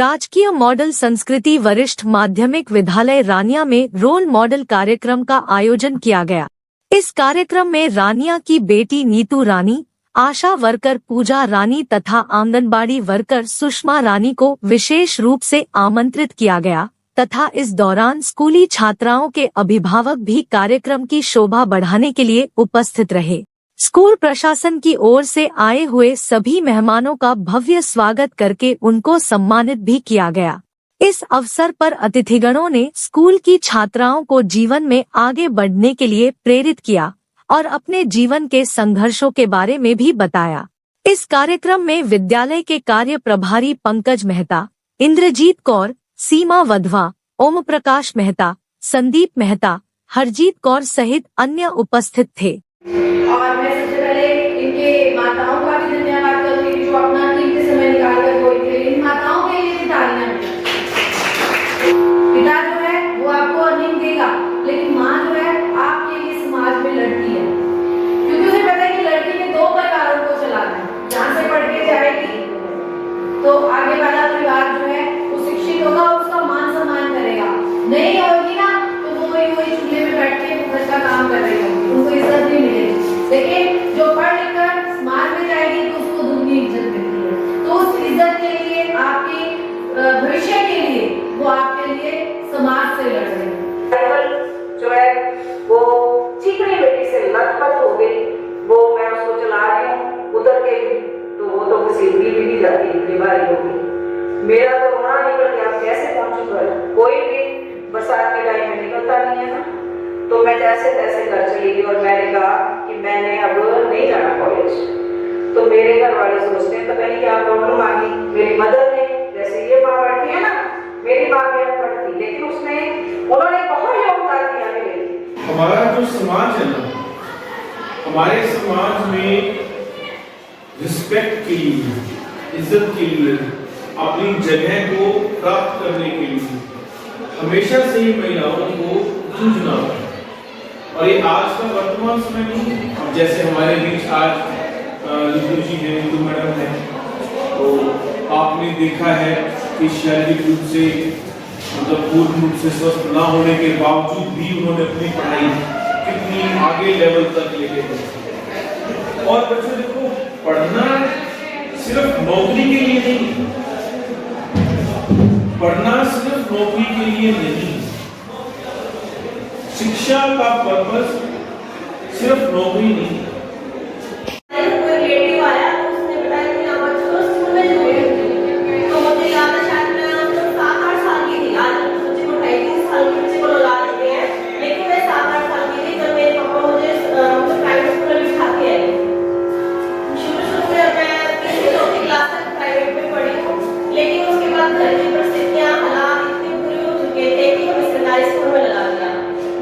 राजकीय मॉडल संस्कृति वरिष्ठ माध्यमिक विद्यालय रानिया में रोल मॉडल कार्यक्रम का आयोजन किया गया। इस कार्यक्रम में रानिया की बेटी नीतू रानी, आशा वर्कर पूजा रानी तथा आंगनबाड़ी वर्कर सुषमा रानी को विशेष रूप से आमंत्रित किया गया तथा इस दौरान स्कूली छात्राओं के अभिभावक भी कार्यक्रम की शोभा बढ़ाने के लिए उपस्थित रहे। स्कूल प्रशासन की ओर से आए हुए सभी मेहमानों का भव्य स्वागत करके उनको सम्मानित भी किया गया। इस अवसर पर अतिथिगणों ने स्कूल की छात्राओं को जीवन में आगे बढ़ने के लिए प्रेरित किया और अपने जीवन के संघर्षों के बारे में भी बताया। इस कार्यक्रम में विद्यालय के कार्य प्रभारी पंकज मेहता, इंद्रजीत कौर, सीमा वधवा, ओम प्रकाश मेहता, संदीप मेहता, हरजीत कौर सहित अन्य उपस्थित थे। और मैं सबसे पहले इनके माताओं का भी धन्यवाद करूंगी जो अपना कीमती समय निकाल कर कोई थे। इन माताओं के लिए तालियां। पिता जो है वो आपको अर्निंग देगा, लेकिन माँ जो है आपके लिए समाज में लड़ती है, क्योंकि उसे पता है कि लड़की ने दो परिवारों को चलाना है। जहाँ से पढ़ के जाएगी तो आगे वाला परिवार जो है वो शिक्षित होगा, उसका मान सम्मान करेगा। नहीं होगी ना तो वो वही चूल्हे में बैठ के घर का काम कर रही होगी, उनको इज्जत नहीं मिलेगी। लेकिन जो पढ़ लिख कर समाज में जाएगी तो उसको दुगनी इज्जत मिलती है। तो उस इज्जत के लिए, आपके भविष्य के लिए, वो आपके लिए समाज से लड़ रहे हैं। जो है वो चिकनी बेटी से लथपथ हो गई, वो मैं उसको चला रही हूँ, उधर के तो वो तो किसी भी जाती है, बीमारी हो गई। मेरा तो रोना निकल गया, कैसे पहुंचू घर। कोई भी बरसात के टाइम में निकलता नहीं है ना, तो मैं जैसे तैसे घर चली गई और मैंने कहा कि मैंने अब नहीं जाना कॉलेज। तो मेरे घर वाले सोचते हैं पता नहीं क्या प्रॉब्लम आ गई। मेरी मदर ने, जैसे ये माँ बैठी है ना, मेरी माँ भी अनपढ़ थी, लेकिन उन्होंने बहुत योगदान दिया मेरे लिए। हमारा जो समाज है ना, हमारे समाज में रिस्पेक्ट के लिए, इज्जत के लिए, अपनी जगह को प्राप्त करने के लिए हमेशा से ही महिलाओं को जूझना है। और ये आज का वर्तमान समय नहीं। अब जैसे हमारे बीच आज नीतू जी है, नीतू मैडम है, तो आपने देखा है कि शारीरिक रूप से मतलब पूर्ण रूप से स्वस्थ ना होने के बावजूद भी उन्होंने अपनी पढ़ाई कितनी आगे लेवल तक लेके गए। और बच्चों देखो, पढ़ना सिर्फ नौकरी के लिए नहीं, पढ़ना सिर्फ नौकरी के लिए नहीं, शिक्षा का पर्पस सिर्फ नौकरी नहीं।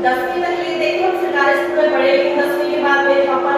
दसवीं तक देखिए हम सरकारी स्कूल में पढ़े, लेकिन 10वीं के बाद मेरे पापा